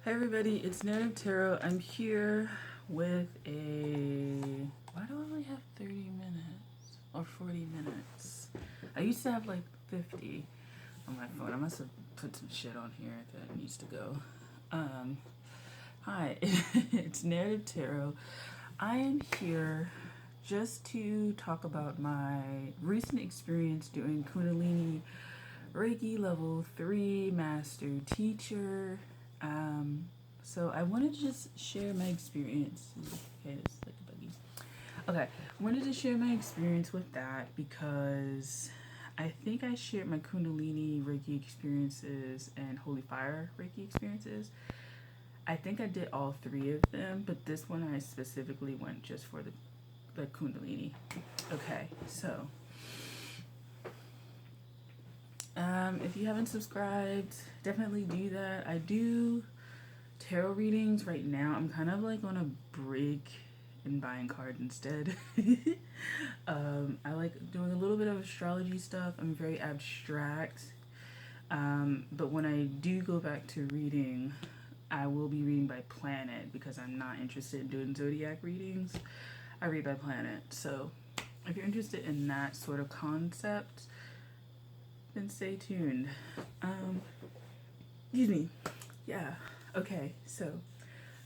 Hey everybody, it's Narrative Tarot. I'm here with a. Why do I only have 30 minutes or 40 minutes? I used to have like 50 on my phone. I must have put some shit on here that needs to go. Um, Hi, it's Narrative Tarot. I am here just to talk about my recent experience doing Kundalini Reiki level 3 master teacher. So I wanted to just share my experience. Okay, it's like a buggy. Okay, I wanted to share my experience with that because I think I shared my Kundalini Reiki experiences and Holy Fire Reiki experiences. I think I did all three of them, but this one I specifically went just for the Kundalini. Okay, so if you haven't subscribed, definitely do that. I do tarot readings right now. I'm kind of like on a break and buying cards instead. I like doing a little bit of astrology stuff. I'm very abstract. But when I do go back to reading, I will be reading by planet because I'm not interested in doing zodiac readings. I read by planet. So if you're interested in that sort of concept, then stay tuned. Excuse me. Yeah. Okay. So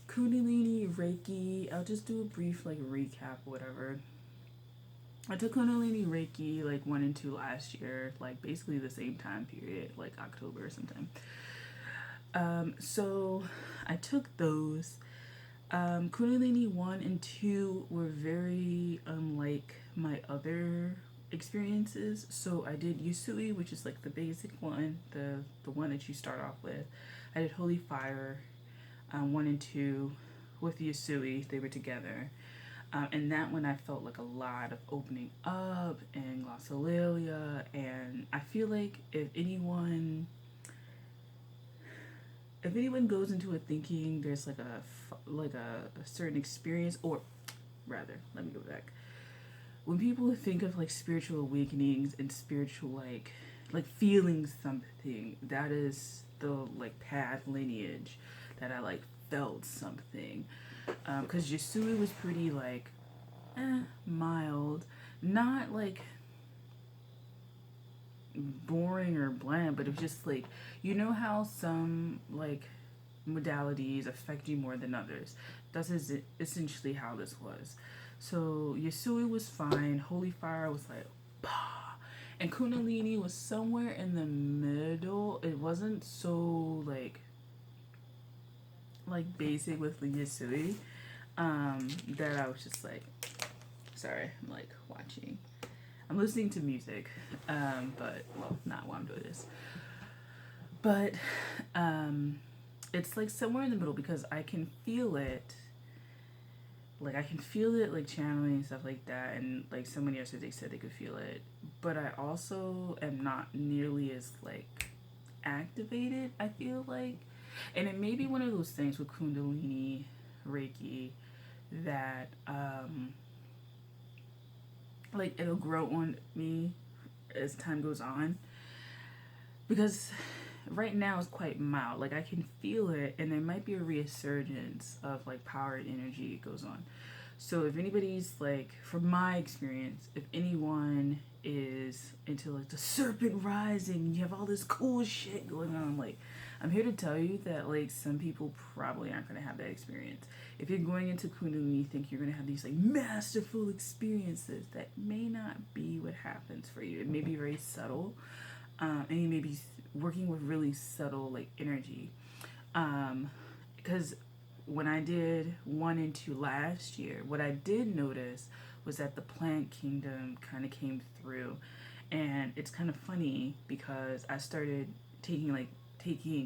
Kundalini Reiki. I'll just do a brief like recap, whatever. I took Kundalini Reiki like 1 and 2 last year, like basically the same time period, like October or sometime. So I took those. Kundalini 1 and 2 were very unlike my other experiences. So I did Yusui, which is like the basic one, the one that you start off with. I did Holy Fire, 1 and 2 with Yusui. They were together. And that one I felt like a lot of opening up and glossolalia. And I feel like if anyone goes into it thinking there's like a certain experience, or rather, let me go back. When people think of like spiritual awakenings and spiritual like feeling something, that is the like path lineage that I like felt something. Because Yasui was pretty like mild, not like boring or bland, but it was just like, you know how some like modalities affect you more than others. That's essentially how this was. So Yasui was fine. Holy Fire was like, bah. And Kundalini was somewhere in the middle. It wasn't so like basic with the Yasui. That I was just like, sorry, I'm like watching. I'm listening to music, but well, not while I'm doing this. But it's like somewhere in the middle because I can feel it. Like I can feel it, like channeling and stuff like that, and like someone yesterday said they could feel it. But I also am not nearly as like activated. I feel like, and it may be one of those things with Kundalini Reiki that like it'll grow on me as time goes on, because right now it's quite mild. Like I can feel it, and there might be a resurgence of like power and energy goes on. So if anybody's like, from my experience, if anyone is into like the serpent rising, you have all this cool shit going on, like I'm here to tell you that like some people probably aren't gonna have that experience. If you're going into Kundalini, you think you're gonna have these like masterful experiences, that may not be what happens for you. It may be very subtle, and you may be working with really subtle like energy. Because when I did 1 and 2 last year, what I did notice was that the plant kingdom kind of came through, and it's kind of funny because I started taking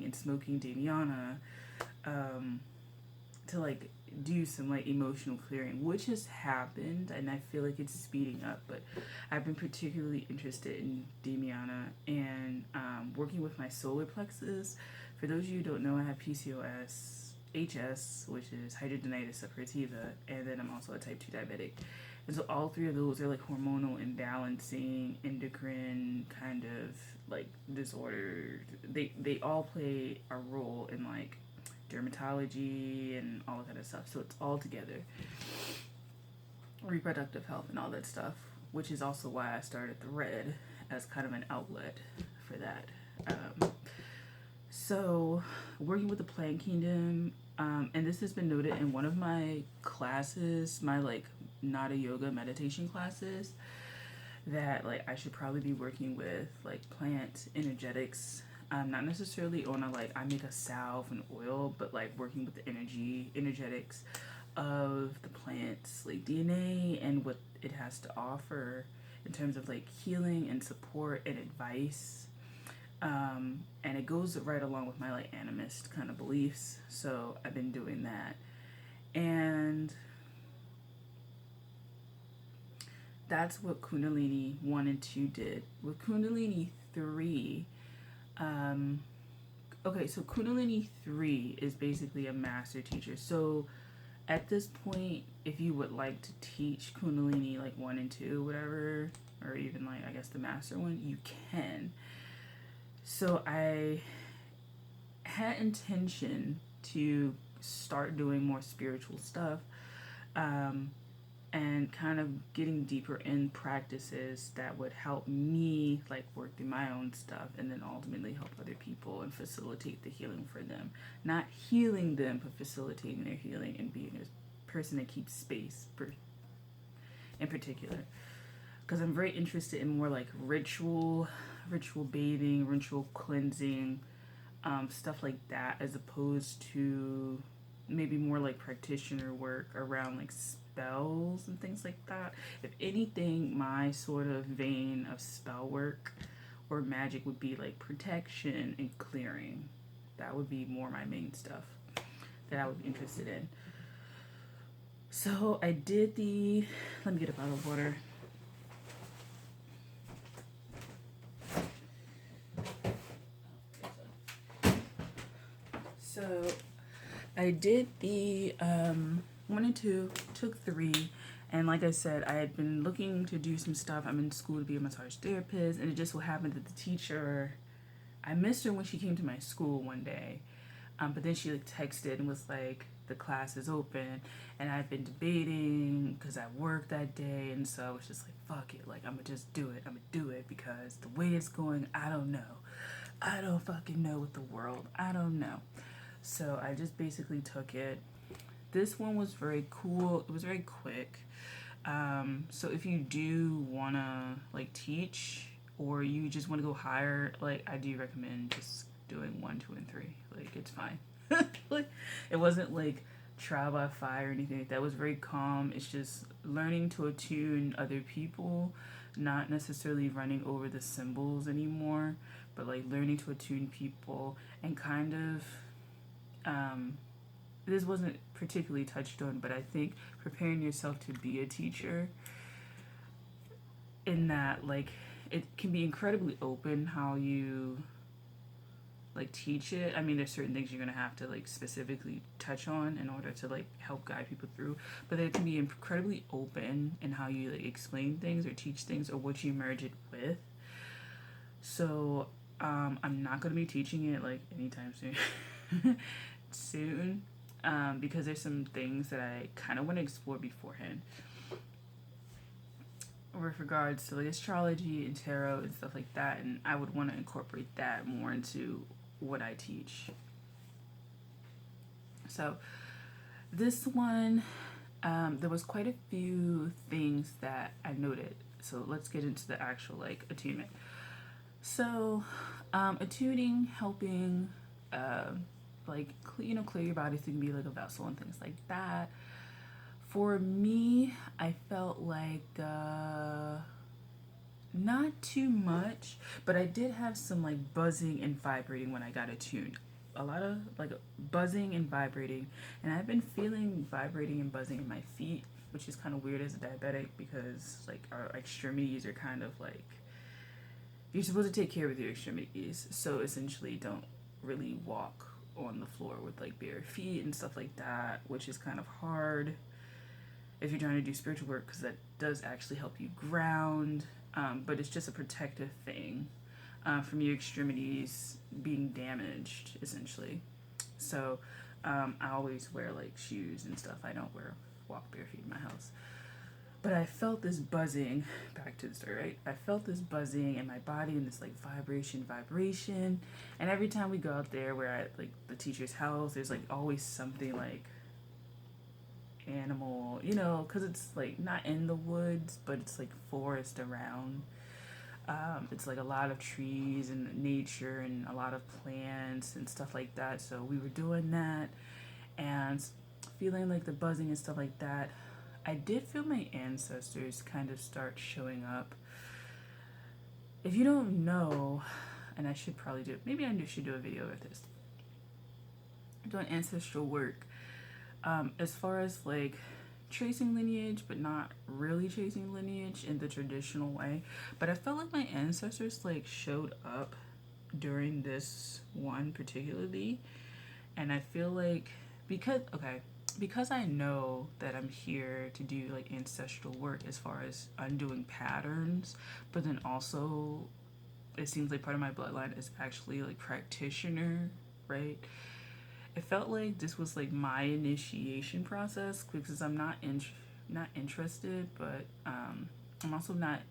and smoking Damiana, to like do some like emotional clearing, which has happened, and I feel like it's speeding up. But I've been particularly interested in Damiana and working with my solar plexus. For those of you who don't know, I have PCOS, HS, which is hidradenitis suppurativa, and then I'm also a type 2 diabetic. And so all three of those are like hormonal imbalancing, endocrine kind of like disorder. They all play a role in like dermatology and all that kind of stuff. So it's all together. Reproductive health and all that stuff, which is also why I started the Red as kind of an outlet for that. So working with the plant kingdom, and this has been noted in one of my classes, my like Nada yoga meditation classes, that like I should probably be working with like plant energetics, not necessarily on a like I make a salve and oil, but like working with the energetics of the plant's like DNA and what it has to offer in terms of like healing and support and advice. And it goes right along with my like animist kind of beliefs. So I've been doing that. And that's what Kundalini 1 and 2 did. With Kundalini 3, okay, so Kundalini 3 is basically a master teacher. So at this point, if you would like to teach Kundalini like 1 and 2, whatever, or even like I guess the master one, you can. So I had intention to start doing more spiritual stuff, and kind of getting deeper in practices that would help me like work through my own stuff and then ultimately help other people and facilitate the healing for them. Not healing them, but facilitating their healing and being a person that keeps space in particular. Because I'm very interested in more like ritual bathing, ritual cleansing, stuff like that, as opposed to maybe more like practitioner work around like spells and things like that. If anything, my sort of vein of spell work or magic would be like protection and clearing. That would be more my main stuff that I would be interested in. So I did let me get a bottle of water. So I did the 1 and 2, took 3, and like I said, I had been looking to do some stuff. I'm in school to be a massage therapist, and it just so happened that the teacher, I missed her when she came to my school one day, but then she like texted and was like, the class is open, and I've been debating because I worked that day, and so I was just like, fuck it, like I'm gonna just do it. I'm gonna do it because the way it's going, I don't know. I don't fucking know with the world. I don't know. So I just basically took it. This one was very cool. It was very quick. So if you do want to like teach or you just want to go higher, like I do recommend just doing 1, 2, and 3. Like it's fine. Like it wasn't like trial by fire or anything like that. It was very calm. It's just learning to attune other people, not necessarily running over the symbols anymore, but like learning to attune people and kind of this wasn't particularly touched on, but I think preparing yourself to be a teacher, in that like it can be incredibly open how you like teach it. I mean, there's certain things you're gonna have to like specifically touch on in order to like help guide people through, but it can be incredibly open in how you like explain things or teach things or what you merge it with. So I'm not gonna be teaching it like anytime soon, because there's some things that I kind of want to explore beforehand with regards to like astrology and tarot and stuff like that, and I would want to incorporate that more into what I teach. So this one, there was quite a few things that I noted. So let's get into the actual like attunement. So attuning, helping like clear your body so you can be like a vessel and things like that. For me, I felt like not too much, but I did have some like buzzing and vibrating when I got attuned. A lot of like buzzing and vibrating, and I've been feeling vibrating and buzzing in my feet, which is kind of weird as a diabetic because like our extremities are kind of like, you're supposed to take care of your extremities, so essentially don't really walk on the floor with like bare feet and stuff like that, which is kind of hard if you're trying to do spiritual work, because that does actually help you ground, but it's just a protective thing from your extremities being damaged essentially. So I always wear like shoes and stuff. I don't walk bare feet in my house. But I felt this buzzing, back to the story, right? I felt this buzzing in my body and this like vibration. And every time we go out there, we're at like the teacher's house, there's like always something like animal, you know, because it's like not in the woods, but it's like forest around. It's like a lot of trees and nature and a lot of plants and stuff like that. So we were doing that and feeling like the buzzing and stuff like that. I did feel my ancestors kind of start showing up. If you don't know, and I should probably do, maybe I should do a video of this. Doing ancestral work. As far as like tracing lineage, but not really tracing lineage in the traditional way. But I felt like my ancestors like showed up during this one particularly. And I feel like because I know that I'm here to do like ancestral work as far as undoing patterns, but then also it seems like part of my bloodline is actually like practitioner, right? It felt like this was like my initiation process because I'm not interested, but I'm also not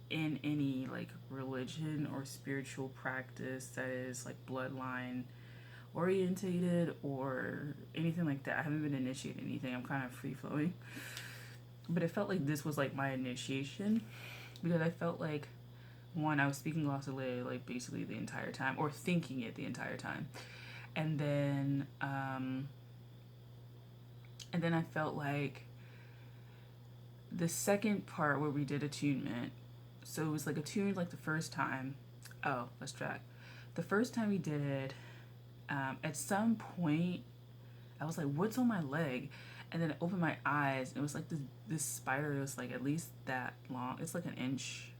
in any like religion or spiritual practice that is like bloodline orientated or anything like that. I haven't been initiated anything. I'm kind of free flowing, but it felt like this was like my initiation because I felt like one, I was speaking glossolalia like basically the entire time or thinking it the entire time. And then I felt like the second part where we did attunement. So it was like attuned like the first time. Oh, let's track. The first time we did it, at some point, I was like, "What's on my leg?" And then I opened my eyes, and it was like this spider. It was like at least that long. It's like an inch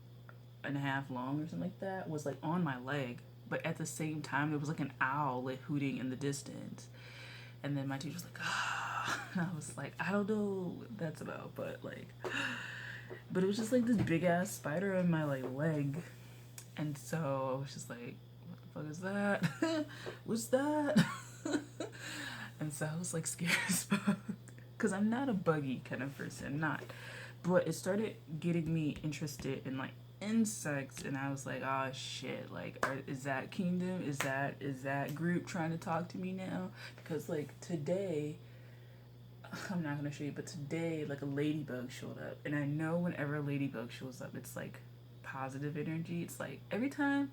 and a half long or something like that. Was like on my leg. But at the same time, there was like an owl like hooting in the distance. And then my teacher was like, ah. And I was like, I don't know what that's about, but it was just like this big ass spider on my like leg. And so I was just like, what the fuck is that? What's that? And so I was like scared as fuck. Because I'm not a buggy kind of person, not. But it started getting me interested in like insects, and I was like, oh shit, like is that kingdom, is that group trying to talk to me now? Because like today, I'm not gonna show you, but today like a ladybug showed up, and I know whenever a ladybug shows up, it's like positive energy. It's like every time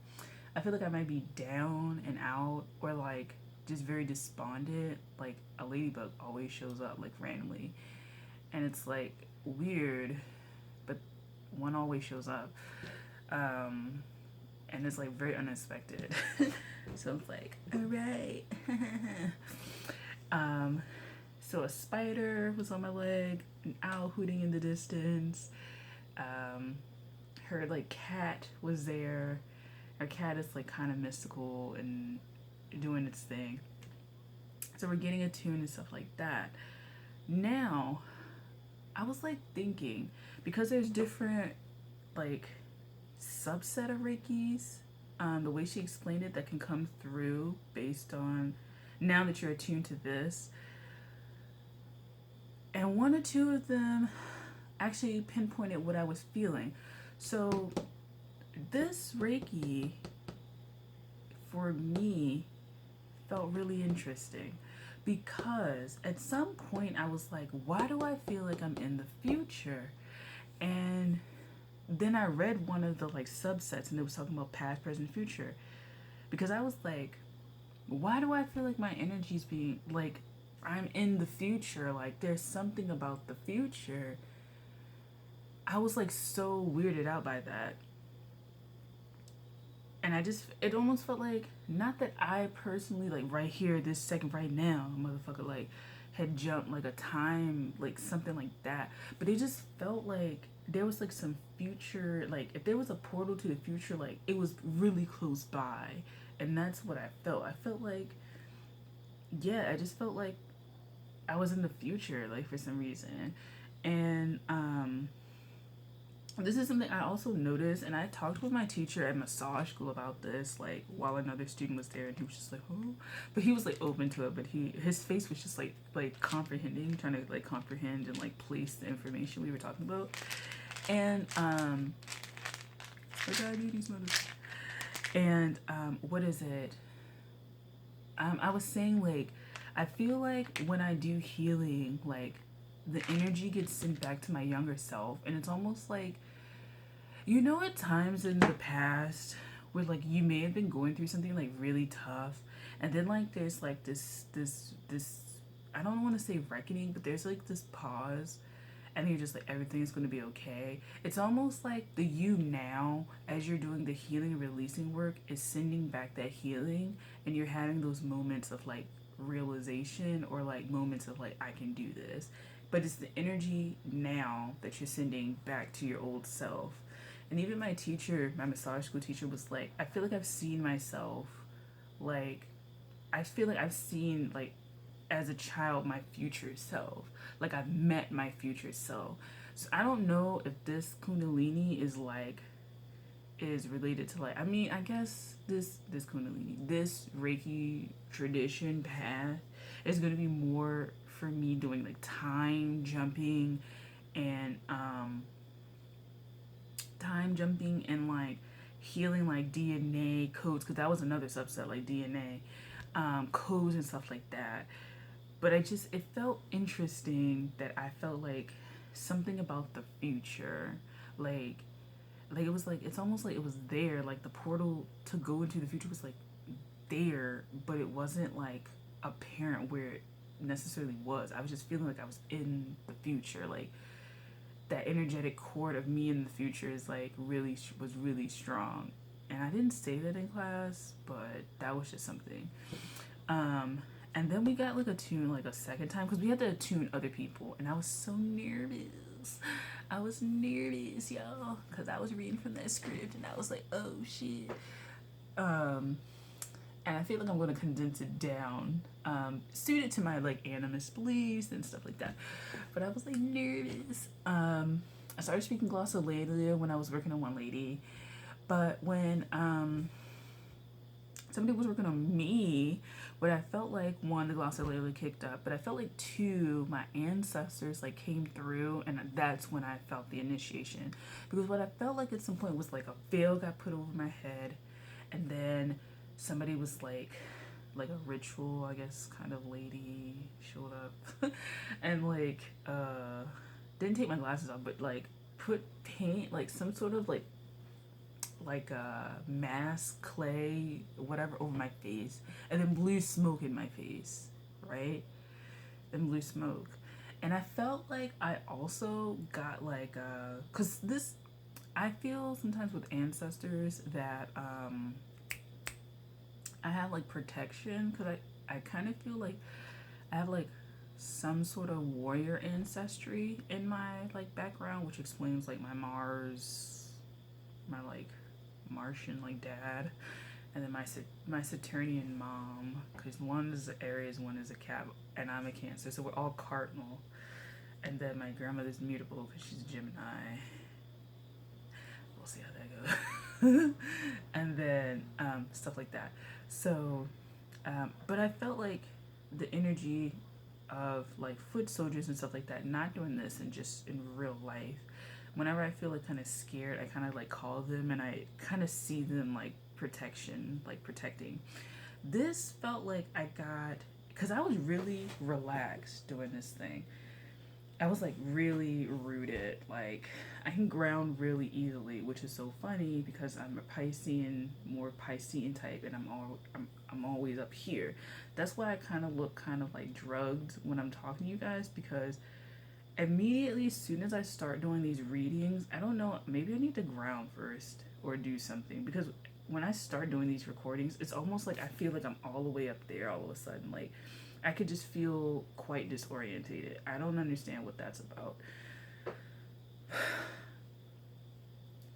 I feel like I might be down and out or like just very despondent, like a ladybug always shows up like randomly, and it's like weird, but one always shows up, and it's like very unexpected. So it's like, all right. So a spider was on my leg, an owl hooting in the distance. Her like cat was there. Her cat is like kind of mystical and doing its thing. So we're getting attuned and stuff like that. Now, I was like thinking, because there's different like subset of Reikis, the way she explained it that can come through based on now that you're attuned to this. And one or two of them actually pinpointed what I was feeling. So this Reiki for me felt really interesting because at some point I was like, why do I feel like I'm in the future? And then I read one of the like subsets and it was talking about past, present, future. Because I was like, why do I feel like my energy's being like I'm in the future? Like there's something about the future. I was like so weirded out by that. And it almost felt like, not that I personally, like right here, this second, right now, motherfucker, like had jumped like a time, like something like that. But it just felt like there was like some future, like if there was a portal to the future, like it was really close by. And that's what I felt. I felt like, yeah, I just felt like I was in the future, like for some reason. And this is something I also noticed, and I talked with my teacher at massage school about this, like while another student was there, and he was just like, "Oh," but he was like open to it, but his face was just like comprehending, trying to like comprehend and like place the information we were talking about, and like I need these mothers, and what is it? I was saying like, I feel like when I do healing, like the energy gets sent back to my younger self, and it's almost like, you know, at times in the past where like you may have been going through something like really tough, and then like there's like this I don't want to say reckoning, but there's like this pause, and you're just like, everything's going to be okay. It's almost like the you now, as you're doing the healing and releasing work, is sending back that healing, and you're having those moments of like realization, or like moments of like, I can do this. But it's the energy now that you're sending back to your old self. And even my teacher, my massage school teacher, was like, I feel like I've seen myself, like, I feel like I've seen, like, as a child, my future self. Like, I've met my future self. So I don't know if this Kundalini is like, is related to like, I mean, I guess this Kundalini, this Reiki tradition path is going to be more for me doing like time jumping, and like healing like DNA codes, because that was another subset, like DNA codes and stuff like that. But it felt interesting that I felt like something about the future, like it was like, it's almost like it was there, like the portal to go into the future was like there, but it wasn't like apparent where it necessarily was. I was just feeling like I was in the future, like that energetic cord of me in the future is like really was really strong. And I didn't say that in class, but that was just something. And then we got like a tune like a second time, because we had to attune other people, and I was so nervous. I was nervous, y'all, because I was reading from that script, and I was like, oh shit. And I feel like I'm going to condense it down, suited to my like animist beliefs and stuff like that. But I was like nervous. I started speaking glossolalia when I was working on one lady, but when somebody was working on me, but I felt like one, the glossolalia kicked up, but I felt like two, my ancestors like came through, and that's when I felt the initiation. Because what I felt like at some point was like a veil got put over my head, and then somebody was like a ritual, I guess, kind of lady showed up and like didn't take my glasses off, but like put paint, like some sort of like mask, clay, whatever, over my face, and then blew smoke in my face, right? Then blew smoke. And I felt like I also got like cause this, I feel sometimes with ancestors that I have like protection, because I kind of feel like I have like some sort of warrior ancestry in my like background, which explains like my Mars, my like Martian like dad, and then my Saturnian mom, because one is Aries, one is a Cap, and I'm a Cancer, so we're all cardinal. And then my grandmother's mutable because she's Gemini. We'll see how that goes. And then stuff like that. So, but I felt like the energy of like foot soldiers and stuff like that, not doing this and just in real life, whenever I feel like kind of scared, I kind of like call them, and I kind of see them like protection, like protecting. This felt like I got, because I was really relaxed doing this thing. I was like really rooted. Like I can ground really easily, which is so funny because I'm a Piscean, more Piscean type, and I'm always up here. That's why I kind of look kind of like drugged when I'm talking to you guys, because immediately as soon as I start doing these readings, I don't know, maybe I need to ground first or do something, because when I start doing these recordings, it's almost like I feel like I'm all the way up there all of a sudden. Like I could just feel quite disorientated. I don't understand what that's about.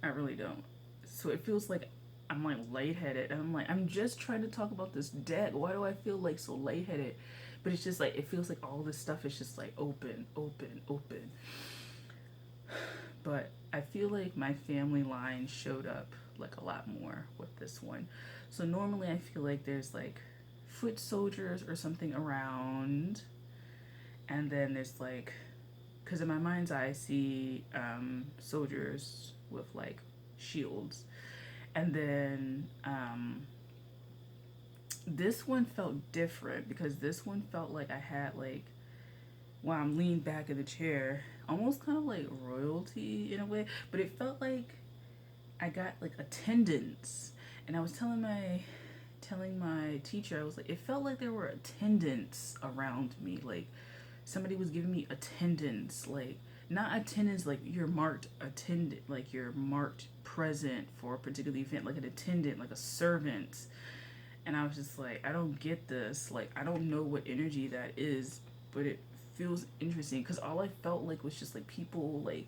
I really don't. So it feels like I'm like lightheaded, and I'm like, I'm just trying to talk about this deck. Why do I feel like so lightheaded? But it's just like, it feels like all this stuff is just like open. but I feel like my family line showed up like a lot more with this one. So normally I feel like there's like foot soldiers or something around, and then there's like, because in my mind's eye I see soldiers with like shields, and then this one felt different because this one felt like I had like, while I'm leaned back in the chair, almost kind of like royalty in a way, but it felt like I got like attendants. And I was telling my teacher, I was like, it felt like there were attendants around me. Like somebody was giving me attendance, like not attendance like you're marked attendant, like you're marked present for a particular event, like an attendant, like a servant. And I was just like, I don't get this. Like I don't know what energy that is, but it feels interesting because all I felt like was just like people like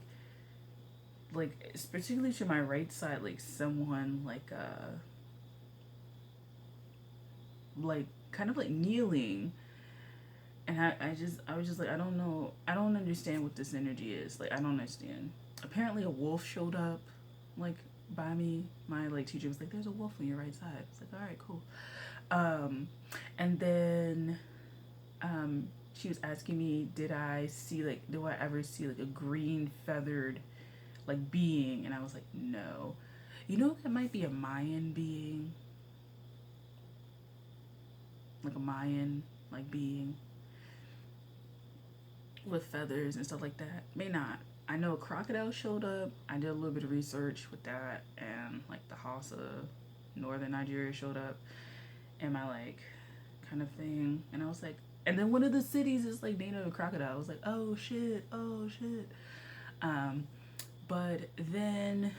particularly to my right side, like someone like kind of like kneeling, and I was just like, I don't know, I don't understand what this energy is. Like I don't understand. Apparently a wolf showed up like by me. My like teacher was like, there's a wolf on your right side. I was like, all right, cool. And then she was asking me, do I ever see like a green feathered like being? And I was like, no. You know, that might be a Mayan being, like a Mayan like being with feathers and stuff like that. May not. I know a crocodile showed up. I did a little bit of research with that, and like the Hausa, northern Nigeria showed up, and my like kind of thing. And I was like, and then one of the cities is like named a crocodile. I was like, oh shit, oh shit. But then,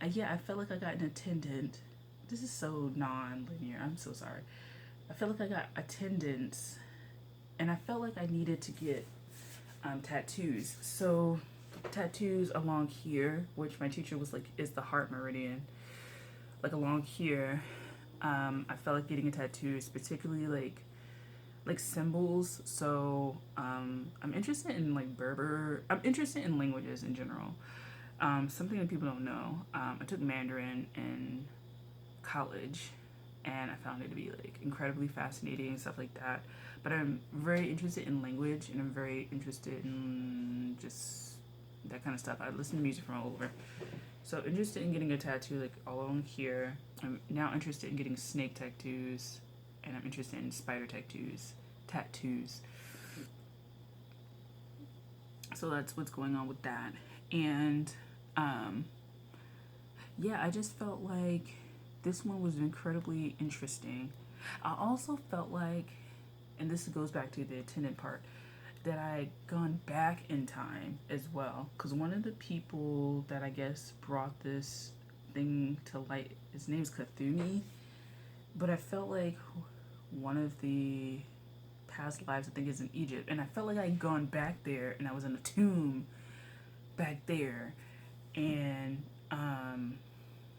yeah, I felt like I got an attendant. This is so non-linear. I'm so sorry. I felt like I got attendance, and I felt like I needed to get tattoos. So tattoos along here, which my teacher was like, is the heart meridian. Like along here, I felt like getting a tattoo, particularly like symbols. So I'm interested in like Berber. I'm interested in languages in general. Something that people don't know. I took Mandarin in college, and I found it to be like incredibly fascinating and stuff like that. But I'm very interested in language, and I'm very interested in just that kind of stuff. I listen to music from all over. So interested in getting a tattoo like all along here. I'm now interested in getting snake tattoos, and I'm interested in spider tattoos. So that's what's going on with that. And yeah, I just felt like this one was incredibly interesting. I also felt like, and this goes back to the attendant part, that I had gone back in time as well. Because one of the people that I guess brought this thing to light, his name's Kathumi. But I felt like one of the past lives, I think, is in Egypt. And I felt like I had gone back there, and I was in a tomb back there. And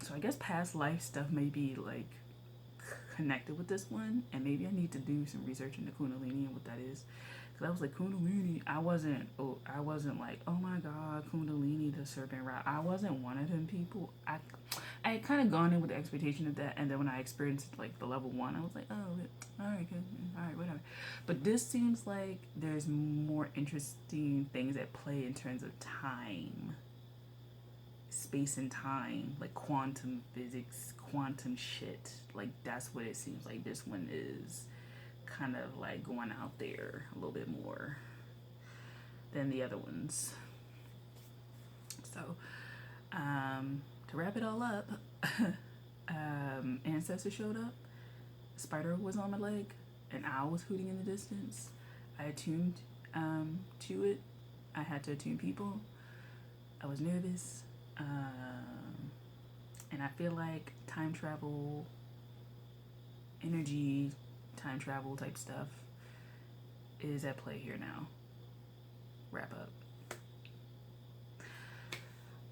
so I guess past life stuff may be like connected with this one, and maybe I need to do some research into Kundalini and what that is. Cause I was like, Kundalini. I wasn't like, oh my god, Kundalini, the serpent route. I wasn't one of them people. I had kind of gone in with the expectation of that, and then when I experienced like the level 1, I was like, oh, all right, good, all right, whatever. But this seems like there's more interesting things at play in terms of time, space and time, like quantum physics, quantum shit. Like that's what it seems like this one is kind of like going out there a little bit more than the other ones. So to wrap it all up, ancestor showed up, a spider was on my leg, an owl was hooting in the distance. I attuned to it. I had to attune people. I was nervous. And I feel like time travel, energy, time travel type stuff is at play here now. Wrap up.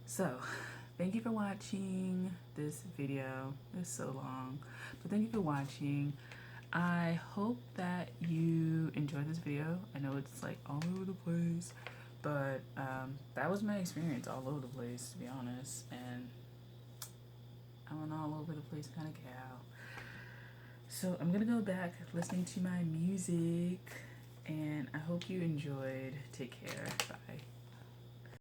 So, thank you for watching this video. It's so long, but thank you for watching. I hope that you enjoyed this video. I know it's like all over the place, But that was my experience all over the place, to be honest. And I'm an all over the place kind of gal. So I'm gonna go back listening to my music, and I hope you enjoyed. Take care. Bye.